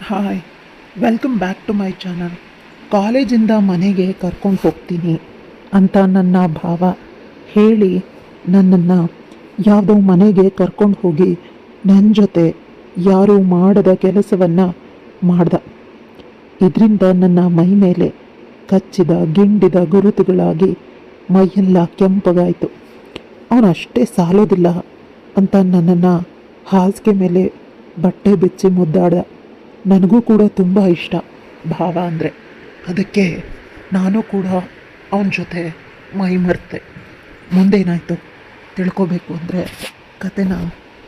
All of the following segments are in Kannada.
Hi, welcome back to my channel. ಕಾಲೇಜಿಂದ ಮನೆಗೆ ಕರ್ಕೊಂಡು ಹೋಗ್ತೀನಿ ಅಂತ ನನ್ನ ಭಾವ ಹೇಳಿ ನನ್ನನ್ನು ಯಾವುದೋ ಮನೆಗೆ ಕರ್ಕೊಂಡು ಹೋಗಿ ನನ್ನ ಜೊತೆ ಯಾರೂ ಮಾಡದ ಕೆಲಸವನ್ನು ಮಾಡ್ದ. ಇದರಿಂದ ನನ್ನ ಮೈ ಮೇಲೆ ಕಚ್ಚಿದ ಗಿಂಡಿದ ಗುರುತುಗಳಾಗಿ ಮೈಯೆಲ್ಲ ಕೆಂಪಗಾಯಿತು. ಅವನು ಅಷ್ಟೇ ಸಾಲೋದಿಲ್ಲ ಅಂತ ನನ್ನನ್ನು ಹಾಸಿಗೆ ಮೇಲೆ ಬಟ್ಟೆ ಬಿಚ್ಚಿ ಮುದ್ದಾಡ. ನನಗೂ ಕೂಡ ತುಂಬ ಇಷ್ಟ ಭಾವ ಅಂದರೆ. ಅದಕ್ಕೆ ನಾನು ಕೂಡ ಅವನ ಜೊತೆ ಮೈ ಮರೆತೆ. ಮುಂದೇನಾಯಿತು ತಿಳ್ಕೊಬೇಕು ಅಂದರೆ ಕತೆನ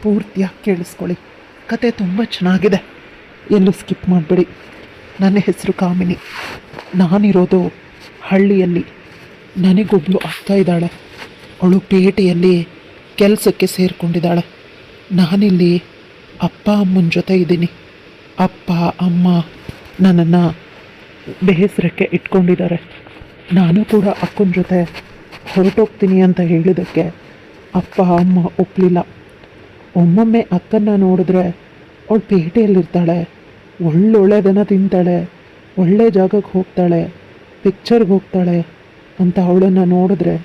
ಪೂರ್ತಿಯಾಗಿ ಕೇಳಿಸ್ಕೊಳ್ಳಿ. ಕತೆ ತುಂಬ ಚೆನ್ನಾಗಿದೆ, ಎಲ್ಲೂ ಸ್ಕಿಪ್ ಮಾಡಬೇಡಿ. ನನ್ನ ಹೆಸರು ಕಾಮಿನಿ. ನಾನಿರೋದು ಹಳ್ಳಿಯಲ್ಲಿ. ನನಗೊಬ್ಬಳು ಅಕ್ಕ ಇದ್ದಾಳೆ. ಅವಳು ಪೇಟೆಯಲ್ಲಿ ಕೆಲಸಕ್ಕೆ ಸೇರಿಕೊಂಡಿದ್ದಾಳೆ. ನಾನಿಲ್ಲಿ ಅಪ್ಪ ಅಮ್ಮನ ಜೊತೆ ಇದ್ದೀನಿ. ಅಪ್ಪ ಅಮ್ಮ ನನ್ನನ್ನು ಬೇಸರಕ್ಕೆ ಇಟ್ಕೊಂಡಿದ್ದಾರೆ. ನಾನು ಕೂಡ ಅಕ್ಕನ ಜೊತೆ ಹೊರಟೋಗ್ತೀನಿ ಅಂತ ಹೇಳಿದ್ದಕ್ಕೆ ಅಪ್ಪ ಅಮ್ಮ ಒಪ್ಪಲಿಲ್ಲ. ಒಮ್ಮೊಮ್ಮೆ ಅಕ್ಕನ್ನ ನೋಡಿದ್ರೆ ಅವಳು ಪೇಟೆಯಲ್ಲಿರ್ತಾಳೆ, ಒಳ್ಳೊಳ್ಳೆದನ್ನು ತಿಂತಾಳೆ, ಒಳ್ಳೆ ಜಾಗಕ್ಕೆ ಹೋಗ್ತಾಳೆ, ಪಿಕ್ಚರ್ಗೆ ಹೋಗ್ತಾಳೆ ಅಂತ ಅವಳನ್ನು ನೋಡಿದ್ರೆ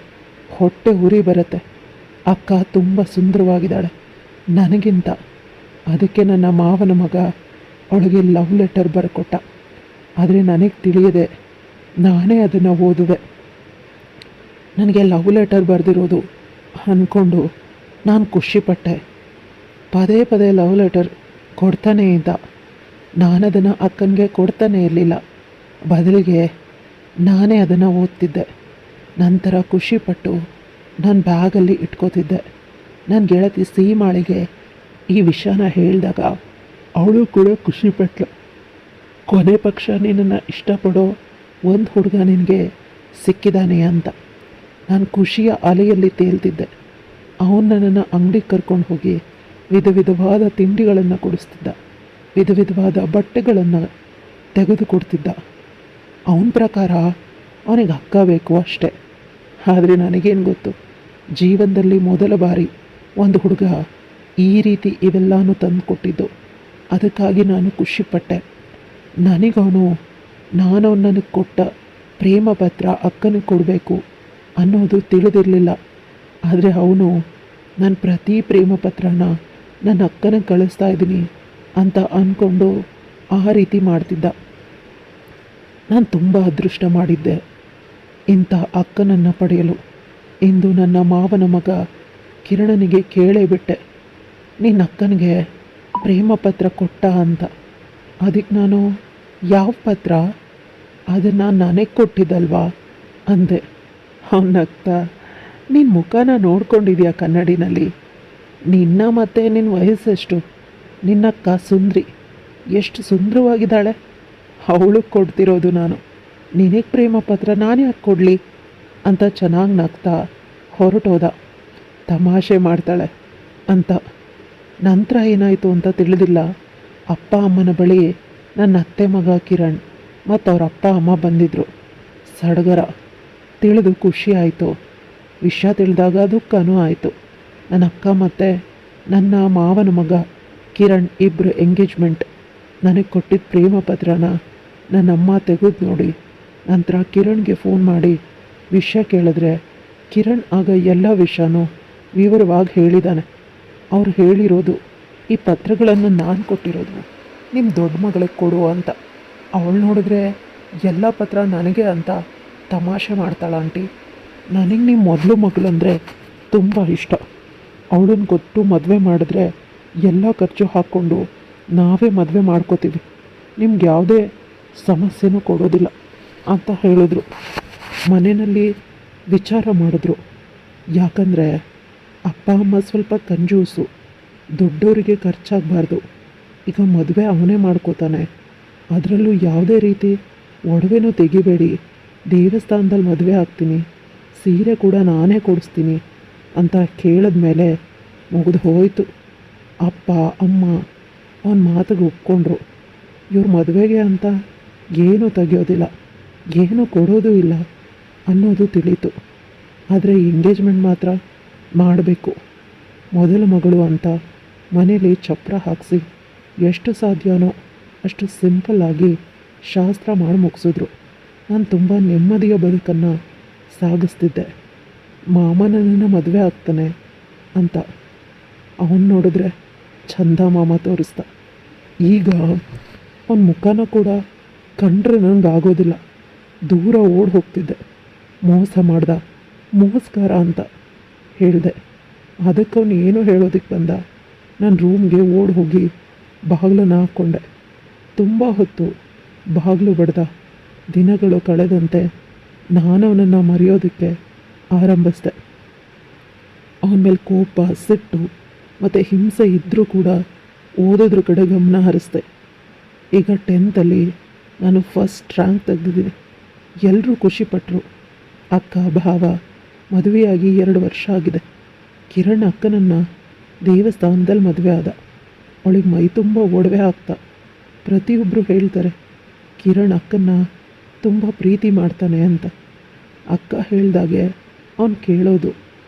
ಹೊಟ್ಟೆ ಉರಿ ಬರುತ್ತೆ. ಅಕ್ಕ ತುಂಬ ಸುಂದರವಾಗಿದ್ದಾಳೆ ನನಗಿಂತ. ಅದಕ್ಕೆ ನನ್ನ ಮಾವನ ಮಗ ಅವಳಿಗೆ ಲವ್ ಲೆಟರ್ ಬರ್ಕೊಟ್ಟ. ಆದರೆ ನನಗೆ ತಿಳಿಯದೆ ನಾನೇ ಅದನ್ನು ಓದಿದೆ. ನನಗೆ ಲವ್ ಲೆಟರ್ ಬರೆದಿರೋದು ಅಂದ್ಕೊಂಡು ನಾನು ಖುಷಿಪಟ್ಟೆ. ಪದೇ ಪದೇ ಲವ್ ಲೆಟರ್ ಕೊಡ್ತಾನೇ ಇದ್ದ. ನಾನದನ್ನು ಅಕ್ಕನಿಗೆ ಕೊಡ್ತಾನೇ ಇರಲಿಲ್ಲ. ಬದಲಿಗೆ ನಾನೇ ಅದನ್ನು ಓದ್ತಿದ್ದೆ. ನಂತರ ಖುಷಿಪಟ್ಟು ನನ್ನ ಬ್ಯಾಗಲ್ಲಿ ಇಟ್ಕೋತಿದ್ದೆ. ನನ್ನ ಗೆಳತಿ ಸೀಮಾಳಿಗೆ ಈ ವಿಷಯನ ಹೇಳಿದಾಗ ಅವಳು ಕೂಡ ಖುಷಿಪಟ್ಲು. ಕೊನೆ ಪಕ್ಷ ನಿನ್ನನ್ನು ಇಷ್ಟಪಡೋ ಒಂದು ಹುಡುಗ ನಿನಗೆ ಸಿಕ್ಕಿದ್ದಾನೆ ಅಂತ ನಾನು ಖುಷಿಯ ಅಲೆಯಲ್ಲಿ ತೇಲ್ತಿದ್ದೆ. ಅವನು ನನ್ನನ್ನು ಅಂಗಡಿಗೆ ಕರ್ಕೊಂಡು ಹೋಗಿ ವಿಧ ವಿಧವಾದ ತಿಂಡಿಗಳನ್ನು ಕೊಡಿಸ್ತಿದ್ದ, ವಿಧ ವಿಧವಾದ ಬಟ್ಟೆಗಳನ್ನು ತೆಗೆದುಕೊಡ್ತಿದ್ದ. ಅವನ ಪ್ರಕಾರ ಅವನಿಗೆ ಅಕ್ಕ ಬೇಕು ಅಷ್ಟೆ. ಆದರೆ ನನಗೇನು ಗೊತ್ತು, ಜೀವನದಲ್ಲಿ ಮೊದಲ ಬಾರಿ ಒಂದು ಹುಡುಗ ಈ ರೀತಿ ಇವೆಲ್ಲನೂ ತಂದು ಕೊಟ್ಟಿದ್ದು. ಅದಕ್ಕಾಗಿ ನಾನು ಖುಷಿಪಟ್ಟೆ. ನನಗವನು ನನಗೆ ಕೊಟ್ಟ ಪ್ರೇಮ ಪತ್ರ ಅಕ್ಕನಿಗೆ ಕೊಡಬೇಕು ಅನ್ನೋದು ತಿಳಿದಿರಲಿಲ್ಲ. ಆದರೆ ಅವನು ನನ್ನ ಪ್ರತಿ ಪ್ರೇಮ ಪತ್ರನ ನನ್ನ ಅಕ್ಕನಿಗೆ ಕಳಿಸ್ತಾ ಇದ್ದೀನಿ ಅಂತ ಅಂದ್ಕೊಂಡು ಆ ರೀತಿ ಮಾಡ್ತಿದ್ದ. ನಾನು ತುಂಬ ಅದೃಷ್ಟ ಮಾಡಿದ್ದೆ ಇಂಥ ಅಕ್ಕನನ್ನು ಪಡೆಯಲು. ಇಂದು ನನ್ನ ಮಾವನ ಮಗ ಕಿರಣನಿಗೆ ಕೇಳೇ ಬಿಟ್ಟೆ, ನಿನ್ನ ಅಕ್ಕನಿಗೆ ಪ್ರೇಮ ಪತ್ರ ಕೊಟ್ಟ ಅಂತ. ಅದಕ್ಕೆ ನಾನು ಯಾವ ಪತ್ರ, ಅದನ್ನು ನನಗೆ ಕೊಟ್ಟಿದ್ದಲ್ವಾ ಅಂದೆ. ಅವನಗ್ತಾ, ನಿನ್ನ ಮುಖನ ನೋಡ್ಕೊಂಡಿದ್ಯಾ ಕನ್ನಡಿನಲ್ಲಿ? ನಿನ್ನ ಮತ್ತು ನಿನ್ನ ವಯಸ್ಸೆಷ್ಟು? ನಿನ್ನಕ್ಕ ಸುಂದ್ರಿ, ಎಷ್ಟು ಸುಂದರವಾಗಿದ್ದಾಳೆ. ಅವಳಿಗೆ ಕೊಡ್ತಿರೋದು ನಾನು. ನಿನಗೆ ಪ್ರೇಮ ಪತ್ರ ನಾನು ಯಾಕೆ ಕೊಡಲಿ ಅಂತ ಚೆನ್ನಾಗಿ ನಗ್ತಾ ಹೊರಟೋದ. ತಮಾಷೆ ಮಾಡ್ತಾಳೆ ಅಂತ. ನಂತರ ಏನಾಯಿತು ಅಂತ ತಿಳಿದಿಲ್ಲ. ಅಪ್ಪ ಅಮ್ಮನ ಬಳಿ ನನ್ನ ಅತ್ತೆ ಮಗ ಕಿರಣ್ ಮತ್ತು ಅವ್ರ ಅಪ್ಪ ಅಮ್ಮ ಬಂದಿದ್ದರು. ಸಡಗರ. ತಿಳಿದು ಖುಷಿ ಆಯಿತು. ವಿಷಯ ತಿಳಿದಾಗ ದುಃಖನೂ ಆಯಿತು. ನನ್ನ ಅಕ್ಕ ಮತ್ತು ನನ್ನ ಮಾವನ ಮಗ ಕಿರಣ್ ಇಬ್ಬರು ಎಂಗೇಜ್ಮೆಂಟ್. ನನಗೆ ಕೊಟ್ಟಿದ್ದ ಪ್ರೇಮ ಪತ್ರನ ನನ್ನಮ್ಮ ತೆಗೆದು ನೋಡಿ ನಂತರ ಕಿರಣ್ಗೆ ಫೋನ್ ಮಾಡಿ ವಿಷಯ ಕೇಳಿದ್ರೆ ಕಿರಣ್ ಆಗ ಎಲ್ಲ ವಿಷಯನೂ ವಿವರವಾಗಿ ಹೇಳಿದ್ದಾನೆ. ಅವ್ರು ಹೇಳಿರೋದು, ಈ ಪತ್ರಗಳನ್ನು ನಾನು ಕೊಟ್ಟಿರೋದು ನಿಮ್ಮ ದೊಡ್ಡ ಮಗಳಿಗೆ ಕೊಡು ಅಂತ. ಅವಳು ನೋಡಿದ್ರೆ ಎಲ್ಲ ಪತ್ರ ನನಗೆ ಅಂತ ತಮಾಷೆ ಮಾಡ್ತಾಳ. ಆಂಟಿ, ನನಗೆ ನಿಮ್ಮ ಮೊದಲು ಮಗಳಂದರೆ ತುಂಬ ಇಷ್ಟ. ಅವಳನ್ನು ಕೊಟ್ಟು ಮದುವೆ ಮಾಡಿದ್ರೆ ಎಲ್ಲ ಖರ್ಚು ಹಾಕ್ಕೊಂಡು ನಾವೇ ಮದುವೆ ಮಾಡ್ಕೋತೀವಿ, ನಿಮ್ಗೆ ಯಾವುದೇ ಸಮಸ್ಯೆನೂ ಕೊಡೋದಿಲ್ಲ ಅಂತ ಹೇಳಿದ್ರು. ಮನೆಯಲ್ಲಿ ವಿಚಾರ ಮಾಡಿದ್ರು. ಯಾಕಂದರೆ ಅಪ್ಪ ಅಮ್ಮ ಸ್ವಲ್ಪ ಕಂಜೂಸು, ದೊಡ್ಡವರಿಗೆ ಖರ್ಚಾಗಬಾರ್ದು. ಈಗ ಮದುವೆ ಅವನೇ ಮಾಡ್ಕೋತಾನೆ, ಅದರಲ್ಲೂ ಯಾವುದೇ ರೀತಿ ಒಡವೆನೂ ತೆಗಿಬೇಡಿ, ದೇವಸ್ಥಾನದಲ್ಲಿ ಮದುವೆ ಆಗ್ತೀನಿ, ಸೀರೆ ಕೂಡ ನಾನೇ ಕೊಡಿಸ್ತೀನಿ ಅಂತ ಕೇಳಿದ ಮೇಲೆ ಮುಗಿದು ಹೋಯಿತು. ಅಪ್ಪ ಅಮ್ಮ ಅವನ ಮಾತಿಗೆ ಒಪ್ಕೊಂಡ್ರು. ಇವ್ರ ಮದುವೆಗೆ ಅಂತ ಏನೂ ತೆಗಿಯೋದಿಲ್ಲ, ಏನೂ ಕೊಡೋದು ಇಲ್ಲ ಅನ್ನೋದು ತಿಳಿತು. ಆದರೆ ಎಂಗೇಜ್ಮೆಂಟ್ ಮಾತ್ರ ಮಾಡಬೇಕು. ಮೊದಲ ಮಗಳು ಅಂತ ಮನೇಲಿ ಚಪ್ರ ಹಾಕಿಸಿ ಎಷ್ಟು ಸಾಧ್ಯನೋ ಅಷ್ಟು ಸಿಂಪಲ್ಲಾಗಿ ಶಾಸ್ತ್ರ ಮಾಡಿ ಮುಗಿಸಿದ್ರು. ನಾನು ತುಂಬ ನೆಮ್ಮದಿಯ ಬದುಕನ್ನು ಸಾಗಿಸ್ತಿದ್ದೆ. ಮಾಮ ನನ್ನನ್ನು ಮದುವೆ ಆಗ್ತಾನೆ ಅಂತ ಅವನು ನೋಡಿದ್ರೆ ಚಂದ ಮಾಮ ತೋರಿಸ್ದ. ಈಗ ಅವನ ಮುಖನ ಕೂಡ ಕಂಡ್ರೆ ನನಗೆ ಆಗೋದಿಲ್ಲ. ದೂರ ಓಡಿ ಹೋಗ್ತಿದ್ದೆ. ಮೋಸ ಮಾಡ್ದ, ಮೋಸ್ಕಾರ ಅಂತ ಹೇಳಿದೆ. ಅದಕ್ಕೆ ಅವನು ಏನೋ ಹೇಳೋದಕ್ಕೆ ಬಂದ. ನಾನು ರೂಮ್ಗೆ ಓಡಿ ಹೋಗಿ ಬಾಗಿಲನ್ನು ಹಾಕ್ಕೊಂಡೆ. ತುಂಬ ಹೊತ್ತು ಬಾಗಿಲು ಬಡ್ದ. ದಿನಗಳು ಕಳೆದಂತೆ ನಾನು ಅವನನ್ನು ಮರೆಯೋದಕ್ಕೆ ಆರಂಭಿಸಿದೆ. ಅವನ ಮೇಲೆ ಕೋಪ, ಸಿಟ್ಟು ಮತ್ತು ಹಿಂಸೆ ಇದ್ದರೂ ಕೂಡ ಓದೋದ್ರ ಕಡೆ ಗಮನ ಹರಿಸ್ದೆ. ಈಗ 10th ನಾನು ಫಸ್ಟ್ ರ್ಯಾಂಕ್ ತೆಗೆದಿದ್ದೀನಿ. ಎಲ್ಲರೂ ಖುಷಿಪಟ್ಟರು. ಅಕ್ಕ, ಭಾವ ಮದುವೆಯಾಗಿ 2 ವರ್ಷ ಆಗಿದೆ. ಕಿರಣ್ ಅಕ್ಕನನ್ನು ದೇವಸ್ಥಾನದಲ್ಲಿ ಮದುವೆ ಆದ. ಅವಳಿಗೆ ಮೈ ತುಂಬ ಒಡವೆ ಆಗ್ತಾ. ಪ್ರತಿಯೊಬ್ಬರು ಹೇಳ್ತಾರೆ ಕಿರಣ್ ಅಕ್ಕನ್ನ ತುಂಬ ಪ್ರೀತಿ ಮಾಡ್ತಾನೆ ಅಂತ. ಅಕ್ಕ ಹೇಳ್ದಾಗೆ ಅವನು ಕೇಳೋದು.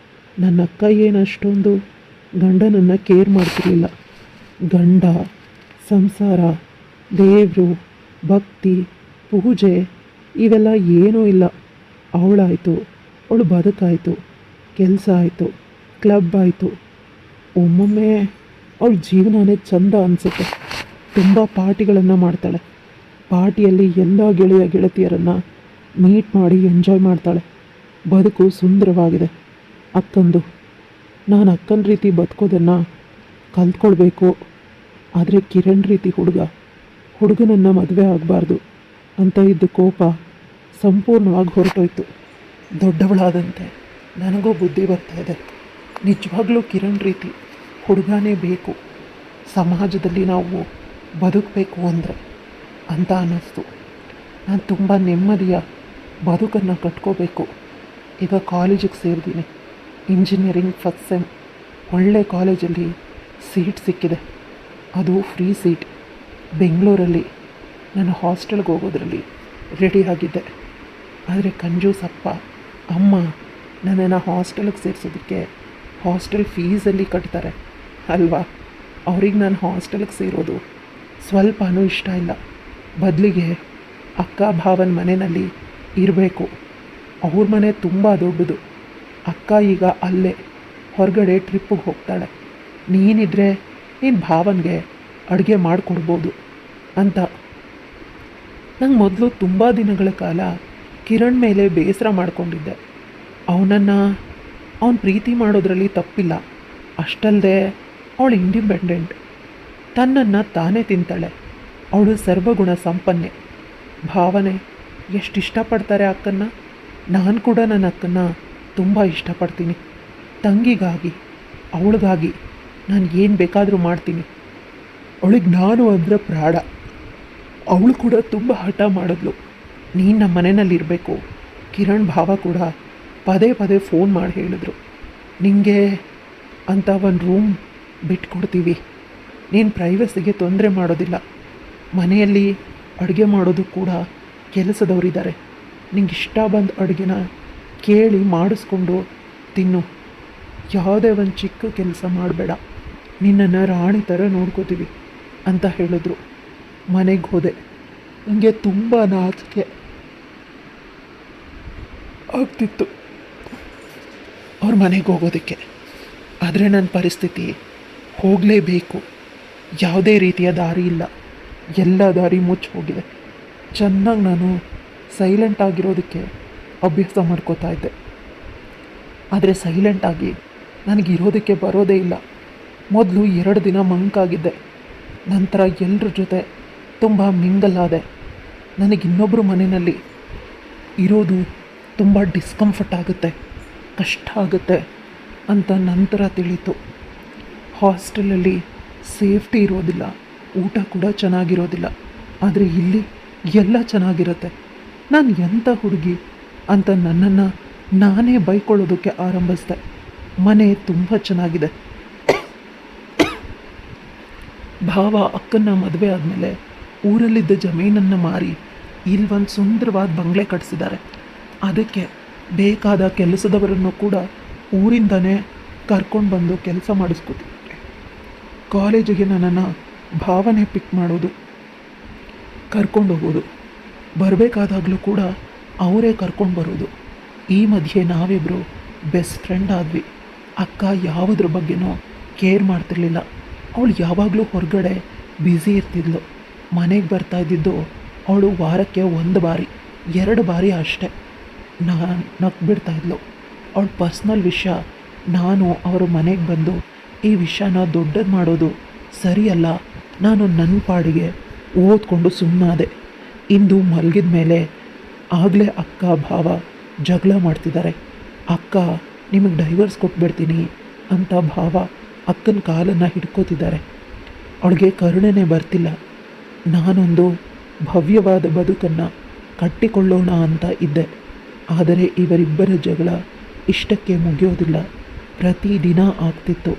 ನನ್ನ ಅಕ್ಕ ಏನು ಅಷ್ಟೊಂದು ಗಂಡನನ್ನು ಕೇರ್ ಮಾಡ್ತಿರ್ಲಿಲ್ಲ. ಗಂಡ, ಸಂಸಾರ, ದೇವರು, ಭಕ್ತಿ, ಪೂಜೆ ಇವೆಲ್ಲ ಏನೂ ಇಲ್ಲ. ಅವಳಾಯಿತು, ಅವಳು ಬದುಕಾಯಿತು, ಕೆಲಸ ಆಯಿತು, ಕ್ಲಬ್ ಆಯಿತು. ಒಮ್ಮೊಮ್ಮೆ ಅವಳ ಜೀವನನೇ ಚಂದ ಅನಿಸುತ್ತೆ. ತುಂಬ ಪಾರ್ಟಿಗಳನ್ನು ಮಾಡ್ತಾಳೆ. ಪಾರ್ಟಿಯಲ್ಲಿ ಎಲ್ಲ ಗೆಳೆಯ ಗೆಳತಿಯರನ್ನು ಮೀಟ್ ಮಾಡಿ ಎಂಜಾಯ್ ಮಾಡ್ತಾಳೆ. ಬದುಕು ಸುಂದರವಾಗಿದೆ ಅಕ್ಕಂದು. ನಾನು ಅಕ್ಕನ ರೀತಿ ಬದುಕೋದನ್ನು ಕಲ್ತ್ಕೊಳ್ಬೇಕು. ಆದರೆ ಕಿರಣ್ ರೀತಿ ಹುಡುಗನನ್ನು ಮದುವೆ ಆಗಬಾರ್ದು ಅಂತ ಇದ್ದ ಕೋಪ ಸಂಪೂರ್ಣವಾಗಿ ಹೊರಟೋಯ್ತು. ದೊಡ್ಡವಳಾದಂತೆ ನನಗೂ ಬುದ್ಧಿ ಬರ್ತಾಯಿದೆ. ನಿಜವಾಗ್ಲೂ ಕಿರಣ್ ರೀತಿ ಹುಡುಗನೇ ಬೇಕು ಸಮಾಜದಲ್ಲಿ ನಾವು ಬದುಕಬೇಕು ಅಂದರೆ ಅಂತ ಅನ್ನಿಸ್ತು. ನಾನು ತುಂಬ ನೆಮ್ಮದಿಯ ಬದುಕನ್ನು ಕಟ್ಕೋಬೇಕು. ಈಗ ಕಾಲೇಜಿಗೆ ಸೇರಿದ್ದೀನಿ. Engineering first sem. ಒಳ್ಳೆ ಕಾಲೇಜಲ್ಲಿ ಸೀಟ್ ಸಿಕ್ಕಿದೆ. ಅದು ಫ್ರೀ ಸೀಟ್. ಬೆಂಗಳೂರಲ್ಲಿ. ನಾನು ಹಾಸ್ಟೆಲ್ಗೆ ಹೋಗೋದ್ರಲ್ಲಿ ರೆಡಿ ಆಗಿದ್ದೆ. ಆದರೆ ಕಂಜೂಸಪ್ಪ ಅಮ್ಮ ನನ್ನನ್ನು ಹಾಸ್ಟೆಲ್ಗೆ ಸೇರಿಸೋದಕ್ಕೆ ಹಾಸ್ಟೆಲ್ ಫೀಸಲ್ಲಿ ಕಟ್ತಾರೆ ಅಲ್ವಾ. ಅವ್ರಿಗೆ ನಾನು ಹಾಸ್ಟೆಲ್ಗೆ ಸೇರೋದು ಸ್ವಲ್ಪನೂ ಇಷ್ಟ ಇಲ್ಲ. ಬದಲಿಗೆ ಅಕ್ಕ ಭಾವನ ಮನೆಯಲ್ಲಿ ಇರಬೇಕು. ಅವ್ರ ಮನೆ ತುಂಬ ದೊಡ್ಡದು. ಅಕ್ಕ ಈಗ ಅಲ್ಲೇ ಹೊರಗಡೆ ಟ್ರಿಪ್ಪಿಗೆ ಹೋಗ್ತಾಳೆ. ನೀನಿದ್ರೆ ನೀನು ಭಾವನಿಗೆ ಅಡುಗೆ ಮಾಡಿಕೊಡ್ಬೋದು ಅಂತ. ನಂಗೆ ಮೊದಲು ತುಂಬ ದಿನಗಳ ಕಾಲ ಕಿರಣ್ ಮೇಲೆ ಬೇಸರ ಮಾಡ್ಕೊಂಡಿದ್ದೆ. ಅವನ ಪ್ರೀತಿ ಮಾಡೋದ್ರಲ್ಲಿ ತಪ್ಪಿಲ್ಲ. ಅಷ್ಟಲ್ಲದೆ ಅವಳು ಇಂಡಿಪೆಂಡೆಂಟ್. ತನ್ನನ್ನು ತಾನೇ ತಿಂತಾಳೆ. ಅವಳು ಸರ್ವಗುಣ ಸಂಪನ್ನೆ. ಭಾವನೆ ಎಷ್ಟು ಇಷ್ಟಪಡ್ತಾರೆ ಅಕ್ಕನ್ನ. ನಾನು ಕೂಡ ನನ್ನ ಅಕ್ಕನ್ನ ತುಂಬ ಇಷ್ಟಪಡ್ತೀನಿ. ತಂಗಿಗಾಗಿ, ಅವಳಿಗಾಗಿ ನಾನು ಏನು ಬೇಕಾದರೂ ಮಾಡ್ತೀನಿ. ಅವಳಿಗೆ ನಾನು ಅಂದರೆ ಪ್ರಾಣ. ಅವಳು ಕೂಡ ತುಂಬ ಹಠ ಮಾಡಿದ್ಲು, ನೀನು ನಮ್ಮ ಮನೆಯಲ್ಲಿರಬೇಕು. ಕಿರಣ್ ಭಾವ ಕೂಡ ಪದೇ ಪದೇ ಫೋನ್ ಮಾಡಿ ಹೇಳಿದ್ರು, ನಿನಗೆ ಅಂತ ಒಂದು ರೂಮ್ ಬಿಟ್ಕೊಡ್ತೀವಿ, ನೀನು ಪ್ರೈವಸಿಗೆ ತೊಂದರೆ ಮಾಡೋದಿಲ್ಲ. ಮನೆಯಲ್ಲಿ ಅಡುಗೆ ಮಾಡೋದು ಕೂಡ ಕೆಲಸದವರಿದ್ದಾರೆ. ನಿಂಗೆ ಇಷ್ಟ ಬಂದ ಅಡುಗೆನ ಕೇಳಿ ಮಾಡಿಸ್ಕೊಂಡು ತಿನ್ನು. ಯಾವುದೇ ಒಂದು ಚಿಕ್ಕ ಕೆಲಸ ಮಾಡಬೇಡ. ನಿನ್ನನ್ನು ರಾಣಿ ಥರ ನೋಡ್ಕೋತೀವಿ ಅಂತ ಹೇಳಿದ್ರು. ಮನೆಗೆ ಹೋದೆ. ನನಗೆ ತುಂಬ ನಾಚಿಕೆ ಆಗ್ತಿತ್ತು ಅವ್ರ ಮನೆಗೆ ಹೋಗೋದಕ್ಕೆ. ಆದರೆ ನನ್ನ ಪರಿಸ್ಥಿತಿ ಹೋಗಲೇಬೇಕು. ಯಾವುದೇ ರೀತಿಯ ದಾರಿ ಇಲ್ಲ. ಎಲ್ಲ ದಾರಿ ಮುಚ್ಚಿ ಹೋಗಿದೆ. ಚೆನ್ನಾಗಿ ನಾನು ಸೈಲೆಂಟ್ ಆಗಿರೋದಕ್ಕೆ ಅಭ್ಯಾಸ ಮಾಡ್ಕೋತಾ ಇದ್ದೆ. ಆದರೆ ಸೈಲೆಂಟಾಗಿ ನನಗಿರೋದಕ್ಕೆ ಬರೋದೇ ಇಲ್ಲ. ಮೊದಲು 2 ದಿನ ಮಂಕಾಗಿದ್ದೆ. ನಂತರ ಎಲ್ಲರ ಜೊತೆ ತುಂಬ ಮಿಂಗಲ್ ಆದೆ. ನನಗೆ ಇನ್ನೊಬ್ಬರು ಮನೆಯಲ್ಲಿ ಇರೋದು ತುಂಬ ಡಿಸ್ಕಂಫರ್ಟ್ ಆಗುತ್ತೆ, ಕಷ್ಟ ಆಗುತ್ತೆ ಅಂತ ನಂತರ ತಿಳಿತು. ಹಾಸ್ಟೆಲಲ್ಲಿ ಸೇಫ್ಟಿ ಇರೋದಿಲ್ಲ, ಊಟ ಕೂಡ ಚೆನ್ನಾಗಿರೋದಿಲ್ಲ. ಆದರೆ ಇಲ್ಲಿ ಎಲ್ಲ ಚೆನ್ನಾಗಿರುತ್ತೆ. ನಾನು ಎಂಥ ಹುಡುಗಿ ಅಂತ ನನ್ನನ್ನು ನಾನೇ ಬೈಕೊಳ್ಳೋದಕ್ಕೆ ಆರಂಭಿಸಿದೆ. ಮನೆ ತುಂಬ ಚೆನ್ನಾಗಿದೆ. ಭಾವ ಅಕ್ಕನ ಮದುವೆ ಆದಮೇಲೆ ಊರಲ್ಲಿದ್ದ ಜಮೀನನ್ನು ಮಾರಿ ಇಲ್ಲೊಂದು ಸುಂದರವಾದ ಬಂಗ್ಲೆ ಕಟ್ಟಿಸಿದ್ದಾರೆ. ಅದಕ್ಕೆ ಬೇಕಾದ ಕೆಲಸದವರನ್ನು ಕೂಡ ಊರಿಂದನೇ ಕರ್ಕೊಂಡು ಬಂದು ಕೆಲಸ ಮಾಡಿಸ್ಕೊತಿದ್ದಾರೆ. ಕಾಲೇಜಿಗೆ ನನ್ನನ್ನು ಭಾವನೆ ಪಿಕ್ ಮಾಡೋದು. ಕರ್ಕೊಂಡು ಹೋಗೋದು, ಬರಬೇಕಾದಾಗಲೂ ಕೂಡ ಅವರೇ ಕರ್ಕೊಂಡು ಬರೋದು. ಈ ಮಧ್ಯೆ ನಾವಿಬ್ಬರು ಬೆಸ್ಟ್ ಫ್ರೆಂಡ್ ಆದ್ವಿ. ಅಕ್ಕ ಯಾವುದ್ರ ಬಗ್ಗೆನೂ ಕೇರ್ ಮಾಡ್ತಿರ್ಲಿಲ್ಲ. ಅವಳು ಯಾವಾಗಲೂ ಹೊರಗಡೆ ಬ್ಯುಸಿ ಇರ್ತಿದ್ಲು. ಮನೆಗೆ ಬರ್ತಾ ಇದ್ದಿದ್ದು ಅವಳು ವಾರಕ್ಕೆ 1 ಬಾರಿ 2 ಬಾರಿ ಅಷ್ಟೆ. ನಾನು ನಕ್ಬಿಡ್ತಾ ಇದ್ಲು. ಅವಳ ಪರ್ಸ್ನಲ್ ವಿಷಯ ನಾನು ಅವರ ಮನೆಗೆ ಬಂದು ಈ ವಿಷಯನ ದೊಡ್ಡದು ಮಾಡೋದು ಸರಿಯಲ್ಲ. ನಾನು ನನ್ನ ಪಾಡಿಗೆ ಓದ್ಕೊಂಡು ಸುಮ್ಮನಾದೆ. ಇಂದು ಮಲಗಿದ ಮೇಲೆ ಆಗಲೇ ಅಕ್ಕ ಭಾವ ಜಗಳ ಮಾಡ್ತಿದ್ದಾರೆ. ಅಕ್ಕ ನಿಮಗೆ ಡೈವರ್ಸ್ ಕೊಟ್ಬಿಡ್ತೀನಿ ಅಂತ ಭಾವ ಅಕ್ಕನ ಕಾಲನ್ನು ಹಿಡ್ಕೋತಿದ್ದಾರೆ. ಅವಳಿಗೆ ಕರುಣೆನೇ ಬರ್ತಿಲ್ಲ. ನಾನೊಂದು ಭವ್ಯವಾದ ಬದುಕನ್ನು ಕಟ್ಟಿಕೊಳ್ಳೋಣ ಅಂತ ಇದ್ದೆ. ಆದರೆ ಇವರಿಬ್ಬರ ಜಗಳ ಇಷ್ಟಕ್ಕೆ ಮುಗಿಯೋದಿಲ್ಲ. ಪ್ರತಿದಿನ ಆಗ್ತಿತ್ತು.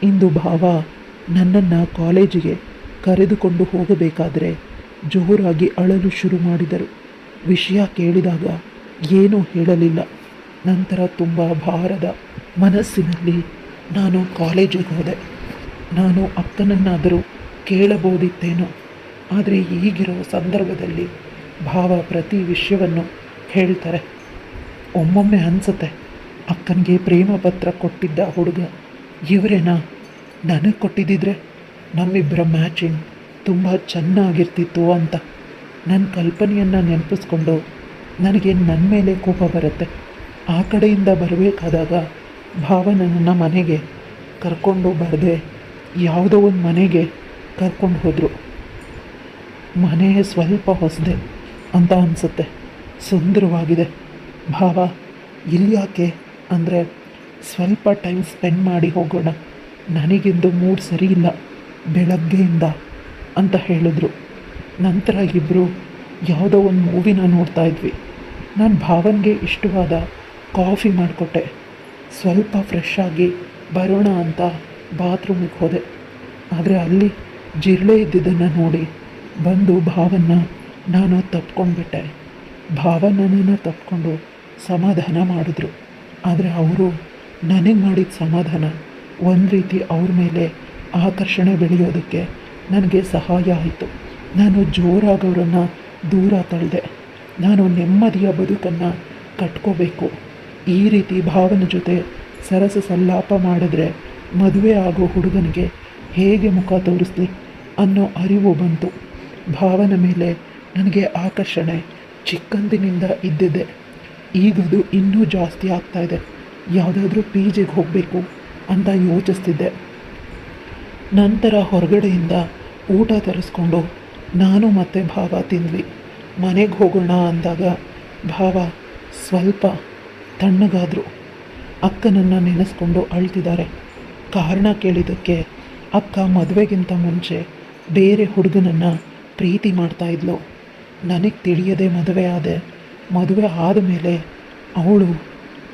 ಇಂದು ಭಾವ ನನ್ನನ್ನು ಕಾಲೇಜಿಗೆ ಕರೆದುಕೊಂಡು ಹೋಗಬೇಕಾದರೆ ಜೋರಾಗಿ ಅಳಲು ಶುರು ಮಾಡಿದರು. ವಿಷಯ ಕೇಳಿದಾಗ ಏನೂ ಹೇಳಲಿಲ್ಲ. ನಂತರ ತುಂಬ ಭಾರದ ಮನಸ್ಸಿನಲ್ಲಿ ನಾನು ಕಾಲೇಜಿಗೆ ಹೋದೆ. ನಾನು ಅಕ್ಕನನ್ನಾದರೂ ಕೇಳಬಹುದಿತ್ತೇನೋ. ಆದರೆ ಈಗಿರೋ ಸಂದರ್ಭದಲ್ಲಿ ಭಾವ ಪ್ರತಿ ವಿಷಯವನ್ನು ಹೇಳ್ತಾರೆ. ಒಮ್ಮೊಮ್ಮೆ ಅನಿಸುತ್ತೆ, ಅಕ್ಕನಿಗೆ ಪ್ರೇಮ ಪತ್ರ ಕೊಟ್ಟಿದ್ದ ಹುಡುಗ ಇವರೇನಾ? ನನಗೆ ಕೊಟ್ಟಿದ್ದಿದ್ರೆ ನಮ್ಮಿಬ್ಬರ ಮ್ಯಾಚಿಂಗ್ ತುಂಬ ಚೆನ್ನಾಗಿರ್ತಿತ್ತು ಅಂತ. ನನ್ನ ಕಲ್ಪನೆಯನ್ನು ನೆನಪಿಸ್ಕೊಂಡು ನನಗೆ ನನ್ನ ಮೇಲೆ ಕೋಪ ಬರುತ್ತೆ. ಆ ಕಡೆಯಿಂದ ಬರಬೇಕಾದಾಗ ಭಾವ ನನ್ನನ್ನು ಮನೆಗೆ ಕರ್ಕೊಂಡು ಬರದೆ ಯಾವುದೋ ಒಂದು ಮನೆಗೆ ಕರ್ಕೊಂಡು ಹೋದರು. ಮನೆ ಸ್ವಲ್ಪ ಹೊಸದೆ ಅಂತ ಅನಿಸುತ್ತೆ. ಸುಂದರವಾಗಿದೆ. ಭಾವ ಇಲ್ಲಿ ಯಾಕೆ ಅಂದರೆ ಸ್ವಲ್ಪ ಟೈಮ್ ಸ್ಪೆಂಡ್ ಮಾಡಿ ಹೋಗೋಣ, ನನಗಿಂದು ಮೂಡ್ ಸರಿ ಇಲ್ಲ ಬೆಳಗ್ಗೆಯಿಂದ ಅಂತ ಹೇಳಿದ್ರು. ನಂತರ ಇಬ್ಬರು ಯಾವುದೋ ಒಂದು ಮೂವಿನ ನೋಡ್ತಾ ಇದ್ವಿ. ನಾನು ಭಾವನಿಗೆ ಇಷ್ಟವಾದ ಕಾಫಿ ಮಾಡಿಕೊಟ್ಟೆ. ಸ್ವಲ್ಪ ಫ್ರೆಶ್ ಆಗಿ ಬರೋಣ ಅಂತ ಬಾತ್ರೂಮಿಗೆ ಹೋದೆ. ಆದರೆ ಅಲ್ಲಿ ಜಿರಳೆ ಇದ್ದಿದ್ದನ್ನು ನೋಡಿ ಬಂದು ಭಾವನ್ನ ನಾನು ತಪ್ಕೊಂಡ್ಬಿಟ್ಟೆ. ಭಾವ ನನ್ನನ್ನು ತಪ್ಕೊಂಡು ಸಮಾಧಾನ ಮಾಡಿದ್ರು. ಆದರೆ ಅವರು ನನಗೆ ಮಾಡಿದ ಸಮಾಧಾನ ಒಂದು ರೀತಿ ಅವ್ರ ಮೇಲೆ ಆಕರ್ಷಣೆ ಬೆಳೆಯೋದಕ್ಕೆ ನನಗೆ ಸಹಾಯ ಆಯಿತು. ನಾನು ಜೋರಾಗವರನ್ನು ದೂರ ತಳ್ಳಿದೆ. ನಾನು ನೆಮ್ಮದಿಯ ಬದುಕನ್ನು ಕಟ್ಕೋಬೇಕು. ಈ ರೀತಿ ಭಾವನ ಜೊತೆ ಸರಸ ಸಲ್ಲಾಪ ಮಾಡಿದ್ರೆ ಮದುವೆ ಆಗೋ ಹುಡುಗನಿಗೆ ಹೇಗೆ ಮುಖ ತೋರಿಸ್ಲಿ ಅನ್ನೋ ಅರಿವು ಬಂತು. ಭಾವನ ಮೇಲೆ ನನಗೆ ಆಕರ್ಷಣೆ ಚಿಕ್ಕಂದಿನಿಂದ ಇದ್ದಿದ್ದೆ. ಈಗದು ಇನ್ನೂ ಜಾಸ್ತಿ ಆಗ್ತಾಯಿದೆ. ಯಾವುದಾದ್ರೂ PGಗೆ ಹೋಗಬೇಕು ಅಂತ ಯೋಚಿಸ್ತಿದ್ದೆ. ನಂತರ ಹೊರಗಡೆಯಿಂದ ಊಟ ತರಿಸ್ಕೊಂಡು ನಾನು ಮತ್ತು ಭಾವ ತಿಂದ್ವಿ. ಮನೆಗೆ ಹೋಗೋಣ ಅಂದಾಗ ಭಾವ ಸ್ವಲ್ಪ ತಣ್ಣಗಾದರು. ಅಕ್ಕನನ್ನು ನೆನೆಸ್ಕೊಂಡು ಅಳ್ತಿದ್ದಾರೆ. ಕಾರಣ ಕೇಳಿದ್ದಕ್ಕೆ ಅಕ್ಕ ಮದುವೆಗಿಂತ ಮುಂಚೆ ಬೇರೆ ಹುಡುಗನನ್ನು ಪ್ರೀತಿ ಮಾಡ್ತಾಯಿದ್ಲು. ನನಗೆ ತಿಳಿಯದೆ ಮದುವೆ ಆದೆ. ಮದುವೆ ಆದಮೇಲೆ ಅವಳು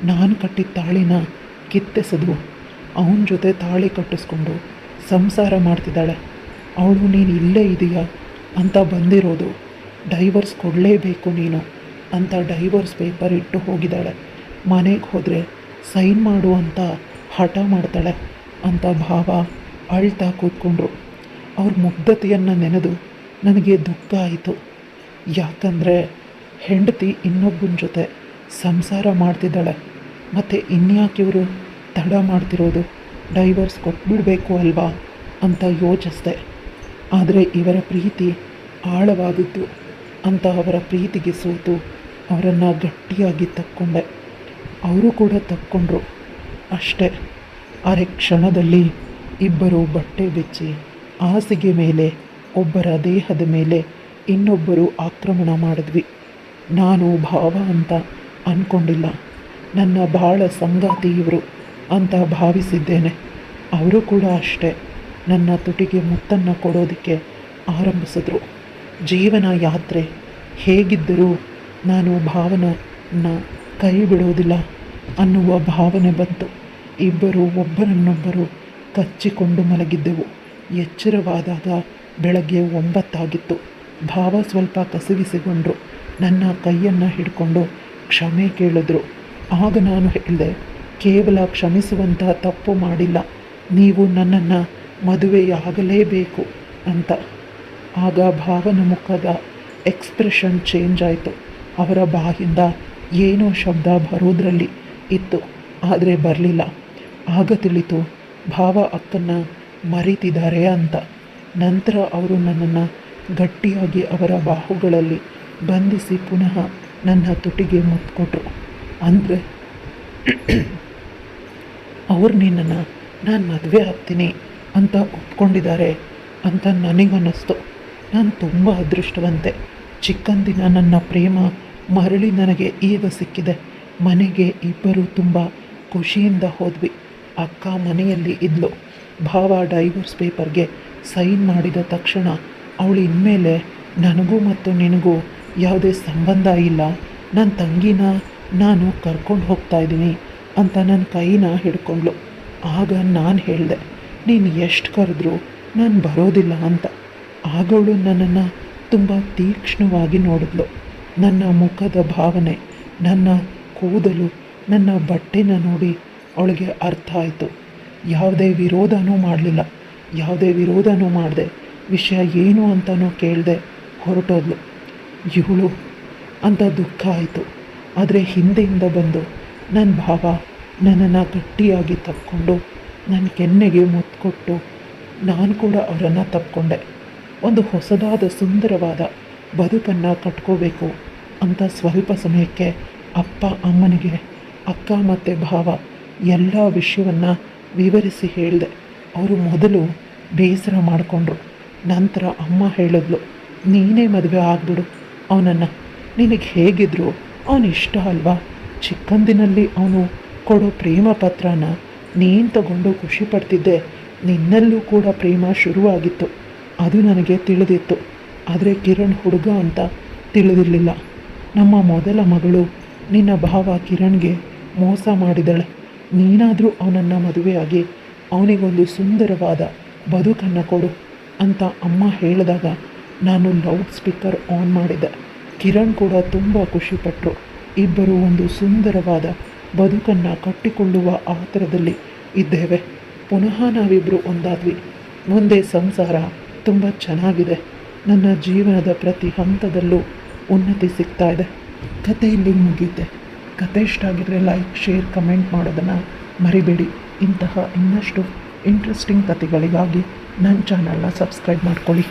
ನಾನು ಕಟ್ಟಿದ ತಾಳಿನ ಕಿತ್ತೆಸೆದು ಅವನ ಜೊತೆ ತಾಳಿ ಕಟ್ಟಿಸ್ಕೊಂಡು ಸಂಸಾರ ಮಾಡ್ತಿದ್ದಾಳೆ. ಅವಳು ನೀನು ಇಲ್ಲೇ ಇದೆಯಾ ಅಂತ ಬಂದಿರೋದು, ಡೈವರ್ಸ್ ಕೊಡಲೇಬೇಕು ನೀನು ಅಂತ ಡೈವರ್ಸ್ ಪೇಪರ್ ಇಟ್ಟು ಹೋಗಿದ್ದಾಳೆ. ಮನೆಗೆ ಹೋದರೆ ಸೈನ್ ಮಾಡು ಅಂತ ಹಠ ಮಾಡ್ತಾಳೆ ಅಂತ ಭಾವ ಅಳ್ತಾ ಕೂತ್ಕೊಂಡ್ರು. ಅವ್ರ ಮುಗ್ಧತೆಯನ್ನು ನೆನೆದು ನನಗೆ ದುಃಖ ಆಯಿತು. ಯಾಕಂದರೆ ಹೆಂಡತಿ ಇನ್ನೊಬ್ಬನ ಜೊತೆ ಸಂಸಾರ ಮಾಡ್ತಿದ್ದಾಳೆ. ಮತ್ತು ಇನ್ಯಾಕೆ ಇವರು ತಡ ಮಾಡ್ತಿರೋದು, ಡೈವರ್ಸ್ ಕೊಟ್ಬಿಡಬೇಕು ಅಲ್ವಾ ಅಂತ ಯೋಚಿಸ್ದೆ. ಆದರೆ ಇವರ ಪ್ರೀತಿ ಆಳವಾದದ್ದು ಅಂತ ಅವರ ಪ್ರೀತಿಗೆ ಸೋತು ಅವರನ್ನು ಗಟ್ಟಿಯಾಗಿ ತಕ್ಕೊಂಡೆ. ಅವರು ಕೂಡ ತಕ್ಕೊಂಡ್ರು ಅಷ್ಟೇ. ಅರೆ ಕ್ಷಣದಲ್ಲಿ ಇಬ್ಬರು ಬಟ್ಟೆ ಬಿಚ್ಚಿ ಹಾಸಿಗೆ ಮೇಲೆ ಒಬ್ಬರ ದೇಹದ ಮೇಲೆ ಇನ್ನೊಬ್ಬರು ಆಕ್ರಮಣ ಮಾಡಿದ್ವಿ. ನಾನು ಭಾವ ಅಂತ ಅಂದ್ಕೊಂಡಿಲ್ಲ. ನನ್ನ ಬಾಳ ಸಂಗಾತಿ ಇವರು ಅಂತ ಭಾವಿಸಿದ್ದೇನೆ. ಅವರು ಕೂಡ ಅಷ್ಟೇ ನನ್ನ ತುಟಿಗೆ ಮುತ್ತನ್ನು ಕೊಡೋದಕ್ಕೆ ಆರಂಭಿಸಿದ್ರು. ಜೀವನ ಯಾತ್ರೆ ಹೇಗಿದ್ದರೂ ನಾನು ಭಾವನನ್ನು ಕೈ ಬಿಡೋದಿಲ್ಲ ಅನ್ನುವ ಭಾವನೆ ಬಂತು. ಇಬ್ಬರು ಒಬ್ಬರನ್ನೊಬ್ಬರು ಕಚ್ಚಿಕೊಂಡು ಮಲಗಿದ್ದೆವು. ಎಚ್ಚರವಾದಾಗ ಬೆಳಗ್ಗೆ 9 ಆಗಿತ್ತು. ಭಾವ ಸ್ವಲ್ಪ ಕಸಿವಿಸಿಕೊಂಡ್ರು. ನನ್ನ ಕೈಯನ್ನು ಹಿಡ್ಕೊಂಡು ಕ್ಷಮೆ ಕೇಳಿದ್ರು. ಆಗ ನಾನು ಹೇಳಿದೆ, ಕೇವಲ ಕ್ಷಮಿಸುವಂಥ ತಪ್ಪು ಮಾಡಿಲ್ಲ, ನೀವು ನನ್ನನ್ನು ಮದುವೆಯಾಗಲೇಬೇಕು ಅಂತ. ಆಗ ಭಾವನ ಮುಖದ ಎಕ್ಸ್ಪ್ರೆಷನ್ ಚೇಂಜ್ ಆಯಿತು. ಅವರ ಬಾಯಿಂದ ಏನೋ ಶಬ್ದ ಬರೋದ್ರಲ್ಲಿ ಇತ್ತು, ಆದರೆ ಬರಲಿಲ್ಲ. ಆಗ ತಿಳಿತು ಭಾವ ಅಕ್ಕನ್ನ ಮರೀತಿದ್ದಾರೆ ಅಂತ. ನಂತರ ಅವರು ನನ್ನನ್ನು ಗಟ್ಟಿಯಾಗಿ ಅವರ ಬಾಹುಗಳಲ್ಲಿ ಬಂಧಿಸಿ ಪುನಃ ನನ್ನ ತುಟಿಗೆ ಮುತ್ತು ಕೊಟ್ಟರು. ಅಂದರೆ ಅವ್ರು ನಿನ್ನನ್ನು ನಾನು ಮದುವೆ ಆಗ್ತೀನಿ ಅಂತ ಒಪ್ಕೊಂಡಿದ್ದಾರೆ ಅಂತ ನನಗನ್ನಿಸ್ತು. ನಾನು ತುಂಬ ಅದೃಷ್ಟವಂತೆ. ಚಿಕ್ಕಂದಿನ ನನ್ನ ಪ್ರೇಮ ಮರಳಿ ನನಗೆ ಈಗ ಸಿಕ್ಕಿದೆ. ಮನೆಗೆ ಇಬ್ಬರು ತುಂಬ ಖುಷಿಯಿಂದ ಹೋದ್ವಿ. ಅಕ್ಕ ಮನೆಯಲ್ಲಿ ಇದ್ಲು. ಭಾವ ಡೈವರ್ಸ್ ಪೇಪರ್ಗೆ ಸೈನ್ ಮಾಡಿದ ತಕ್ಷಣ ಅವಳು ಇನ್ಮೇಲೆ ನನಗೂ ಮತ್ತು ನಿನಗೂ ಯಾವುದೇ ಸಂಬಂಧ ಇಲ್ಲ, ನನ್ನ ತಂಗಿನ ನಾನು ಕರ್ಕೊಂಡು ಹೋಗ್ತಾ ಇದ್ದೀನಿ ಅಂತ ನನ್ನ ಕೈನ ಹಿಡ್ಕೊಂಡ್ಳು. ಆಗ ನಾನು ಹೇಳಿದೆ, ನೀನು ಎಷ್ಟು ಕರೆದ್ರೂ ನಾನು ಬರೋದಿಲ್ಲ ಅಂತ. ಆಗವಳು ನನ್ನನ್ನು ತುಂಬ ತೀಕ್ಷ್ಣವಾಗಿ ನೋಡಿದ್ಲು. ನನ್ನ ಮುಖದ ಭಾವನೆ, ನನ್ನ ಕೂದಲು, ನನ್ನ ಬಟ್ಟೆನ ನೋಡಿ ಅವಳಿಗೆ ಅರ್ಥ ಆಯಿತು. ಯಾವುದೇ ವಿರೋಧನೂ ಮಾಡಲಿಲ್ಲ. ಯಾವುದೇ ವಿರೋಧನೂ ಮಾಡಿದೆ, ವಿಷಯ ಏನು ಅಂತಲೂ ಕೇಳದೆ ಹೊರಟೋದ್ಲು. ಇವಳು ಅಂತ ದುಃಖ ಆಯಿತು. ಆದರೆ ಹಿಂದೆಯಿಂದ ಬಂದು ನನ್ನ ಭಾವ ನನ್ನನ್ನು ಗಟ್ಟಿಯಾಗಿ ತಪ್ಪಿಕೊಂಡು ನನ್ನ ಕೆನ್ನೆಗೆ ಮುತ್ತು ಕೊಟ್ಟು ನಾನು ಕೂಡ ಅವರನ್ನು ತಪ್ಪಿಕೊಂಡೆ. ಒಂದು ಹೊಸದಾದ ಸುಂದರವಾದ ಬದುಕನ್ನು ಕಟ್ಕೋಬೇಕು ಅಂತ ಸ್ವಲ್ಪ ಸಮಯಕ್ಕೆ ಅಪ್ಪ ಅಮ್ಮನಿಗೆ ಅಕ್ಕ ಮತ್ತು ಭಾವ ಎಲ್ಲ ವಿಷಯವನ್ನು ವಿವರಿಸಿ ಹೇಳಿದೆ. ಅವರು ಮೊದಲು ಬೇಸರ ಮಾಡಿಕೊಂಡ್ರು. ನಂತರ ಅಮ್ಮ ಹೇಳಿದ್ಲು, ನೀನೇ ಮದುವೆ ಆಗಿಬಿಡು ಅವನನ್ನು, ನಿನಗೆ ಹೇಗಿದ್ರು ಅವನು ಇಷ್ಟ ಅಲ್ವಾ? ಚಿಕ್ಕಂದಿನಲ್ಲಿ ಅವನು ಕೊಡೋ ಪ್ರೇಮ ಪತ್ರನ ನೀನು ತಗೊಂಡು ಖುಷಿ ಪಡ್ತಿದ್ದೆ. ನಿನ್ನಲ್ಲೂ ಕೂಡ ಪ್ರೇಮ ಶುರುವಾಗಿತ್ತು, ಅದು ನನಗೆ ತಿಳಿದಿತ್ತು. ಆದರೆ ಕಿರಣ್ ಹುಡುಗ ಅಂತ ತಿಳಿದಿರಲಿಲ್ಲ. ನಮ್ಮ ಮೊದಲ ಮಗಳು ನಿನ್ನ ಭಾವ ಕಿರಣ್ಗೆ ಮೋಸ ಮಾಡಿದಳೆ. ನೀನಾದರೂ ಅವನನ್ನು ಮದುವೆಯಾಗಿ ಅವನಿಗೊಂದು ಸುಂದರವಾದ ಬದುಕನ್ನು ಕೊಡು ಅಂತ ಅಮ್ಮ ಹೇಳಿದಾಗ ನಾನು ಲೌಡ್ ಸ್ಪೀಕರ್ ಆನ್ ಮಾಡಿದ್ದೆ. ಕಿರಣ್ ಕೂಡ ತುಂಬ ಖುಷಿಪಟ್ಟರು. ಇಬ್ಬರು ಒಂದು ಸುಂದರವಾದ ಬದುಕನ್ನು ಕಟ್ಟಿಕೊಳ್ಳುವ ಆತರದಲ್ಲಿ ಇದ್ದೇವೆ. ಪುನಃ ನಾವಿಬ್ಬರು ಒಂದಾದ್ವಿ. ಮುಂದೆ ಸಂಸಾರ ತುಂಬ ಚೆನ್ನಾಗಿದೆ. ನನ್ನ ಜೀವನದ ಪ್ರತಿ ಹಂತದಲ್ಲೂ ಉನ್ನತಿ ಸಿಗ್ತಾ ಇದೆ. ಕತೆ ಇಲ್ಲಿ ಮುಗಿಯುತ್ತೆ. ಕತೆ ಇಷ್ಟ ಆಗಿದ್ರೆ ಲೈಕ್, ಶೇರ್, ಕಮೆಂಟ್ ಮಾಡೋದನ್ನು ಮರಿಬೇಡಿ. ಇಂತಹ ಇನ್ನಷ್ಟು ಇಂಟ್ರೆಸ್ಟಿಂಗ್ ಕತೆಗಳಿಗಾಗಿ ನನ್ನ ಚಾನಲ್ನ ಸಬ್ಸ್ಕ್ರೈಬ್ ಮಾಡ್ಕೊಳ್ಳಿ.